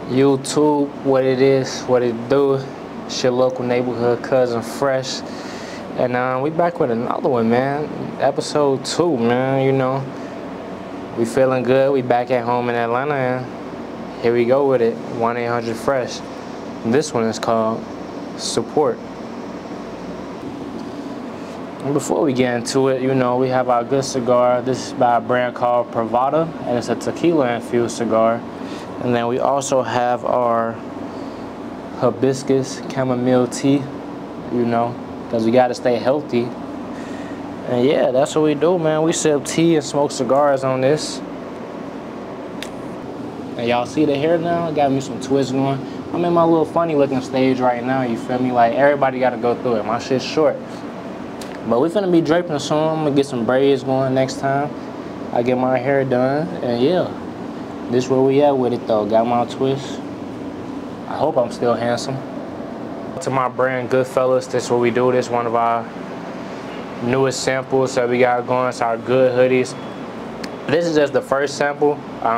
YouTube, what it is, what it do. It's your local neighborhood cousin Fresh. And we back with another one, man. Episode 2, man, you know. We feeling good. We back at home in Atlanta, and here we go with it. 1-800-FRESH. This one is called Support. And before we get into it, you know, we have our good cigar. This is by a brand called Privada, and it's a tequila-infused cigar. And then we also have our hibiscus chamomile tea, you know, because we got to stay healthy. And yeah, that's what we do, man. We sip tea and smoke cigars on this. And y'all see the hair now? Got me some twists going. I'm in my little funny looking stage right now, you feel me? Like, everybody got to go through it. My shit's short. But we finna be draping soon. I'm gonna get some braids going next time I get my hair done. And yeah, this where we at with it though. Got my twist. I hope I'm still handsome. To my brand Goodfellas, this is what we do. This is one of our newest samples that we got going. It's our good hoodies. This is just the first sample.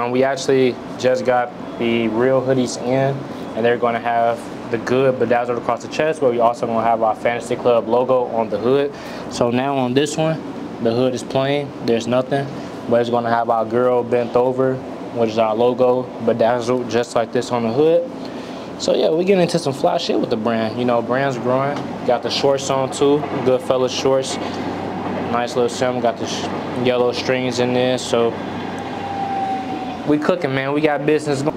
We actually just got the real hoodies in, and they're gonna have the good bedazzled across the chest, but we also gonna have our Fantasy Club logo on the hood. So now on this one, the hood is plain, there's nothing, but it's gonna have our girl bent over, which is our logo, bedazzled just like this on the hood. So yeah, we getting into some fly shit with the brand. You know, brand's growing. Got the shorts on too, Goodfellas shorts. Nice little symbol, got the yellow strings in there. So we cooking, man, we got business going.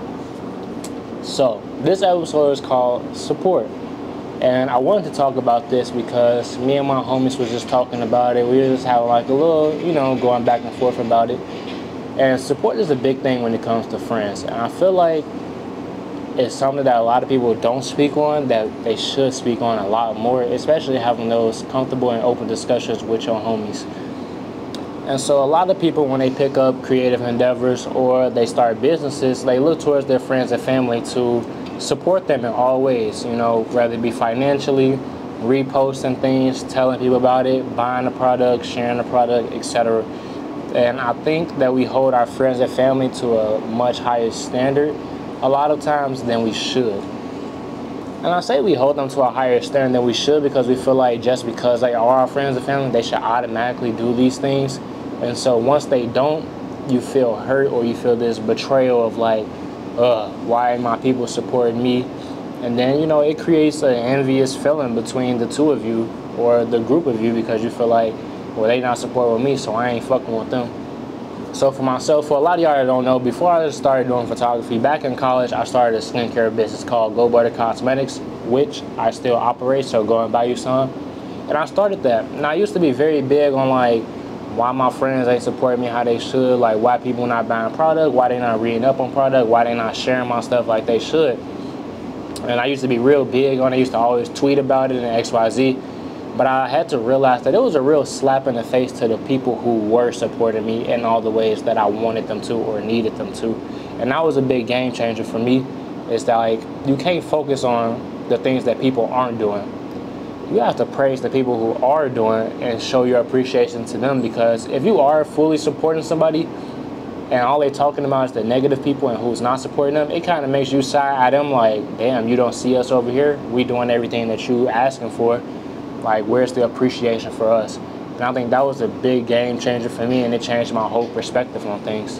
So this episode is called Support. And I wanted to talk about this because me and my homies was just talking about it. We were just having like a little, you know, going back and forth about it. And support is a big thing when it comes to friends. And I feel like it's something that a lot of people don't speak on, that they should speak on a lot more, especially having those comfortable and open discussions with your homies. And so a lot of people, when they pick up creative endeavors or they start businesses, they look towards their friends and family to support them in all ways, you know, whether it be financially, reposting things, telling people about it, buying the product, sharing the product, etc. And I think that we hold our friends and family to a much higher standard a lot of times than we should. And I say we hold them to a higher standard than we should because we feel like just because they are our friends and family, they should automatically do these things. And so once they don't, you feel hurt or you feel this betrayal of like, why are my people supporting me? And then, you know, it creates an envious feeling between the two of you or the group of you because you feel like, well, they not supporting me, so I ain't fucking with them. So for myself, for a lot of y'all that don't know, before I started doing photography, back in college, I started a skincare business called Go Butter Cosmetics, which I still operate, so go and buy you some. And I started that. And I used to be very big on like, why my friends ain't supporting me how they should, like why people not buying product, why they not reading up on product, why they not sharing my stuff like they should. And I used to be real big on it, I used to always tweet about it and XYZ. But I had to realize that it was a real slap in the face to the people who were supporting me in all the ways that I wanted them to or needed them to. And that was a big game changer for me. It's that like, you can't focus on the things that people aren't doing. You have to praise the people who are doing and show your appreciation to them, because if you are fully supporting somebody and all they're talking about is the negative people and who's not supporting them, it kind of makes you sigh at them like, damn, you don't see us over here. We doing everything that you asking for. Like, where's the appreciation for us? And I think that was a big game changer for me, and it changed my whole perspective on things.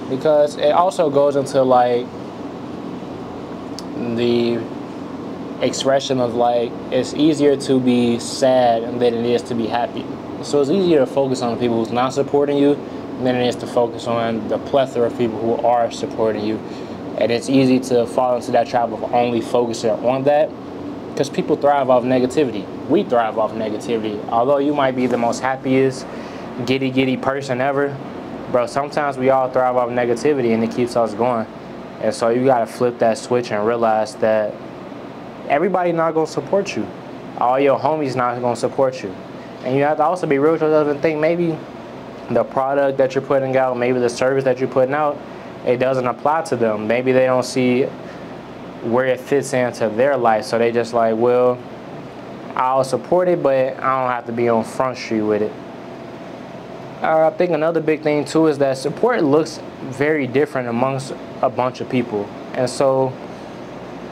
Because it also goes into like the expression of like, it's easier to be sad than it is to be happy. So it's easier to focus on the people who's not supporting you than it is to focus on the plethora of people who are supporting you. And it's easy to fall into that trap of only focusing on that, because people thrive off negativity. We thrive off negativity. Although you might be the most happiest, giddy person ever, bro, sometimes we all thrive off negativity and it keeps us going. And so you gotta flip that switch and realize that everybody not gonna support you. All your homies not gonna support you. And you have to also be real with yourself and think maybe the product that you're putting out, maybe the service that you're putting out, it doesn't apply to them. Maybe they don't see where it fits into their life. So they just like, well, I'll support it, but I don't have to be on Front Street with it. I think another big thing too is that support looks very different amongst a bunch of people. And so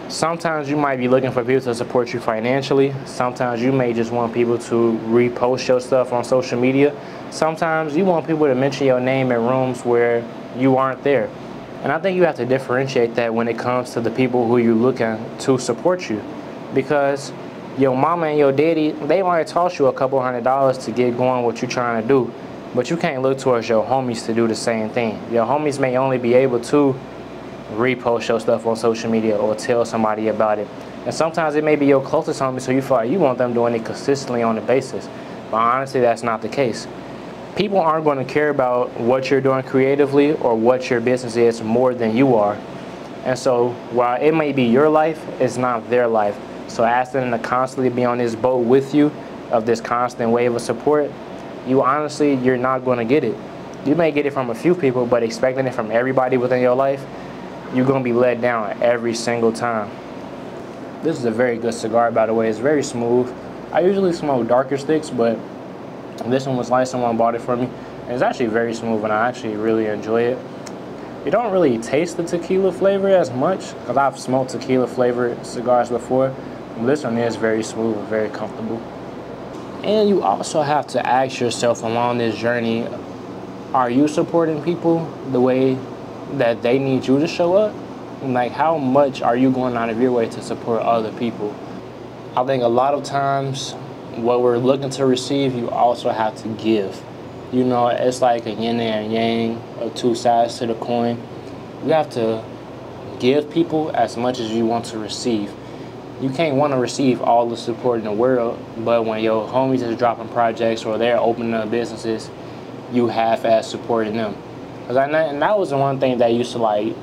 sometimes you might be looking for people to support you financially. Sometimes you may just want people to repost your stuff on social media. Sometimes you want people to mention your name in rooms where you aren't there. And I think you have to differentiate that when it comes to the people who you're looking to support you. Because your mama and your daddy, they might toss you a couple $100s to get going what you're trying to do. But you can't look towards your homies to do the same thing. Your homies may only be able to repost your stuff on social media or tell somebody about it. And sometimes it may be your closest homies, so you feel like you want them doing it consistently on a basis. But honestly, that's not the case. People aren't going to care about what you're doing creatively or what your business is more than you are. And so while it may be your life, it's not their life. So asking them to constantly be on this boat with you of this constant wave of support, you're not going to get it. You may get it from a few people, but expecting it from everybody within your life, you're going to be let down every single time. This is a very good cigar, by the way. It's very smooth. I usually smoke darker sticks, but this one was light. Someone bought it for me. And it's actually very smooth, and I actually really enjoy it. You don't really taste the tequila flavor as much, because I've smoked tequila flavored cigars before. This one is very smooth and very comfortable. And you also have to ask yourself along this journey, are you supporting people the way that they need you to show up? Like, how much are you going out of your way to support other people? I think a lot of times what we're looking to receive, you also have to give. You know, it's like a yin and yang, or two sides to the coin. You have to give people as much as you want to receive. You can't want to receive all the support in the world, but when your homies is dropping projects or they're opening up businesses, you half-ass supporting them. And that was the one thing that used to like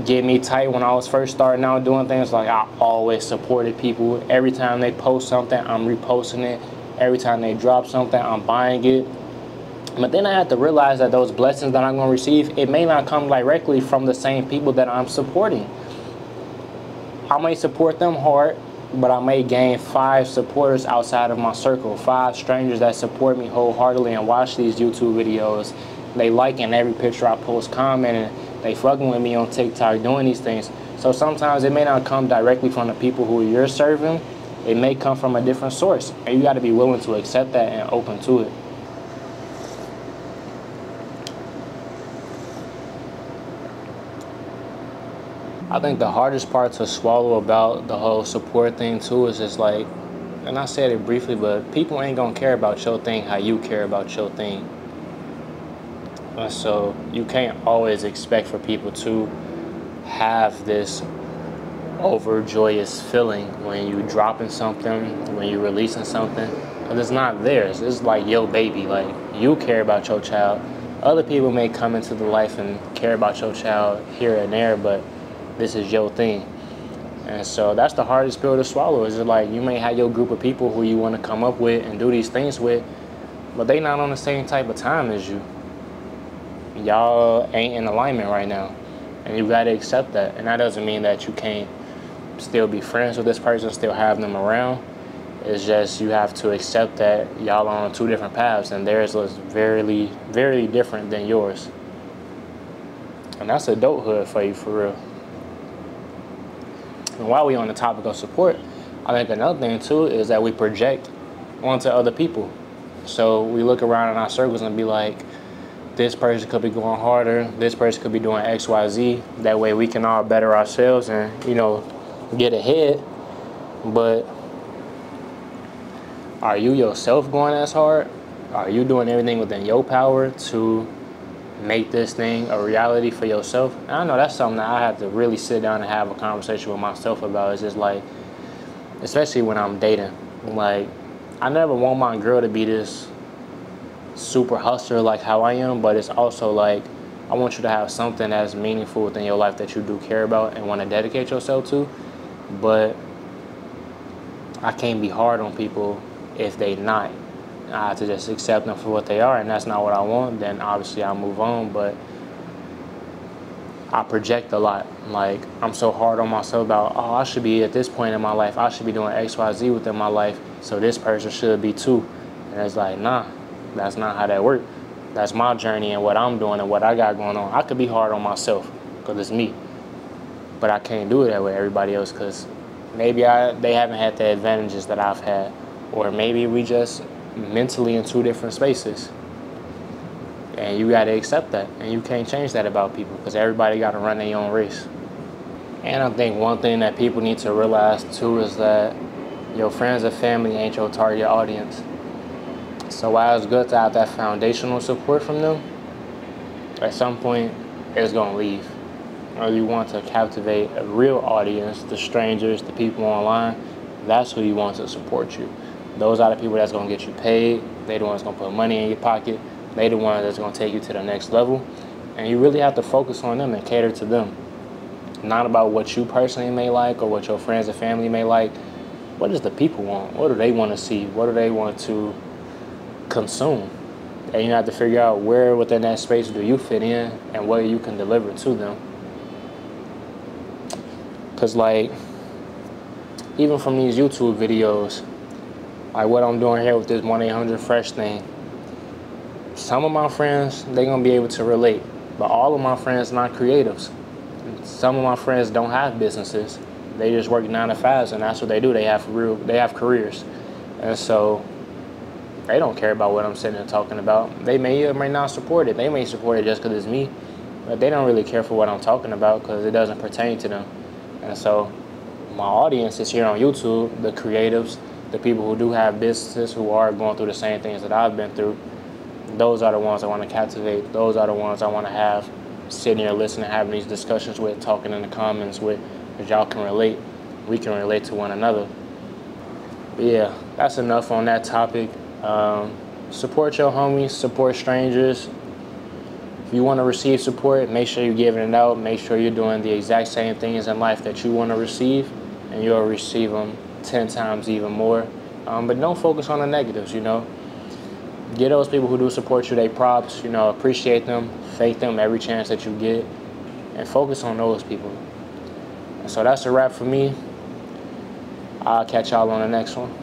get me tight when I was first starting out doing things. Like, I always supported people. Every time they post something, I'm reposting it. Every time they drop something, I'm buying it. But then I had to realize that those blessings that I'm going to receive, it may not come directly from the same people that I'm supporting. I may support them hard, but I may gain 5 supporters outside of my circle, 5 strangers that support me wholeheartedly and watch these YouTube videos. They liking every picture I post, commenting, they fucking with me on TikTok, doing these things. So sometimes it may not come directly from the people who you're serving. It may come from a different source. And you got to be willing to accept that and open to it. I think the hardest part to swallow about the whole support thing too is just like, and I said it briefly, but people ain't gonna care about your thing how you care about your thing. And so you can't always expect for people to have this overjoyous feeling when you dropping something, when you releasing something, because it's not theirs. It's like your baby. Like, you care about your child. Other people may come into the life and care about your child here and there, but this is your thing. And so that's the hardest pill to swallow. Is like, you may have your group of people who you want to come up with and do these things with, but they not on the same type of time as you. Y'all ain't in alignment right now, and you got to accept that. And that doesn't mean that you can't still be friends with this person, still have them around. It's just you have to accept that y'all are on 2 different paths, and theirs is very, very different than yours. And that's adulthood for you, for real. And while we're on the topic of support, I think another thing too is that we project onto other people. So we look around in our circles and be like, this person could be going harder, this person could be doing X, Y, Z. That way we can all better ourselves and, you know, get ahead. But are you yourself going as hard? Are you doing everything within your power to make this thing a reality for yourself? And I know that's something that I have to really sit down and have a conversation with myself about. It's just like, especially when I'm dating, like, I never want my girl to be this super hustler like how I am, but it's also like, I want you to have something that's meaningful within your life that you do care about and want to dedicate yourself to. But I can't be hard on people if they not. I have to just accept them for what they are, and that's not what I want. Then obviously I'll move on. But I project a lot. Like, I'm so hard on myself about, oh, I should be at this point in my life, I should be doing X, Y, Z within my life, so this person should be too. And it's like, nah, That's not how that works. That's my journey and what I'm doing and what I got going on. I could be hard on myself because it's me, but I can't do it that way everybody else because maybe they haven't had the advantages that I've had, or maybe we just mentally in two different spaces. And you got to accept that, and you can't change that about people because everybody got to run their own race. And I think one thing that people need to realize too is that your friends and family ain't your target audience. So while it's good to have that foundational support from them, at some point it's gonna leave. Or you want to captivate a real audience, the strangers, the people online, that's who you want to support you. Those are the people that's gonna get you paid. They the ones gonna put money in your pocket. They the ones that's gonna take you to the next level. And you really have to focus on them and cater to them. Not about what you personally may like or what your friends and family may like. What does the people want? What do they want to see? What do they want to consume? And you have to figure out where within that space do you fit in and what you can deliver to them. Because like, even from these YouTube videos, like what I'm doing here with this 1-800-FRESH thing, some of my friends, they're going to be able to relate. But all of my friends not creatives. Some of my friends don't have businesses. They just work 9 to 5s, and that's what they do. They have careers. And so they don't care about what I'm sitting there talking about. They may or may not support it. They may support it just because it's me, but they don't really care for what I'm talking about because it doesn't pertain to them. And so my audience is here on YouTube, the creatives, the people who do have businesses, who are going through the same things that I've been through. Those are the ones I want to captivate. Those are the ones I want to have sitting here listening, having these discussions with, talking in the comments with, because y'all can relate. We can relate to one another. But yeah, that's enough on that topic. Support your homies, support strangers. If you want to receive support, make sure you're giving it out. Make sure you're doing the exact same things in life that you want to receive, and you'll receive them 10 times even more. But don't focus on the negatives, you know. Give those people who do support you their props, you know, appreciate them, thank them every chance that you get, and focus on those people. So that's a wrap for me. I'll catch y'all on the next one.